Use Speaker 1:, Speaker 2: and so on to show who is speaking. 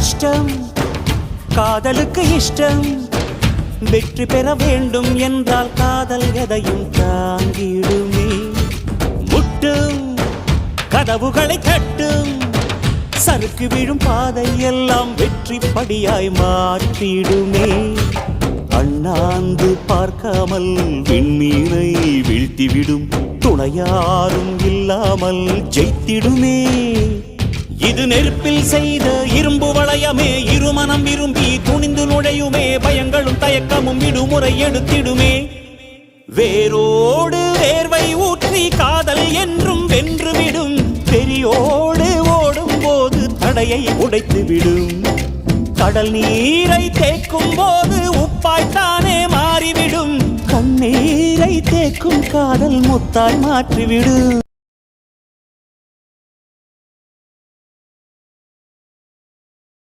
Speaker 1: கஷ்டம் காதலுக்கு இஷ்டம் வெற்றி பெற வேண்டும் என்றால் காதல் எதையும் தாங்கிடுமே முட்டும் கதவுகளை தட்டும் சறுக்கு விழும் பாதை எல்லாம் வெற்றி படியாய் மாற்றிடுமே அண்ணாந்து பார்க்காமல் விண்மீனை வீழ்த்திவிடும் துணையாரும் இல்லாமல் ஜெயித்திடுமே இது நெருப்பில் செய்த இரும்பு வளையமே இருமனம் விரும்பி துணிந்து நுழையுமே பயங்களும் தயக்கமும் விடுமுறை எடுத்திடுமே வேரோடு வேர்வை ஊற்றி காதல் என்றும் வென்றுவிடும் பெரியோடு ஓடும் போது தடையை உடைத்துவிடும் கடல் நீரை தேக்கும் போது உப்பாய்த்தானே மாறிவிடும் கண்ணீரை தேக்கும் காதல் முத்தாய் மாற்றிவிடும்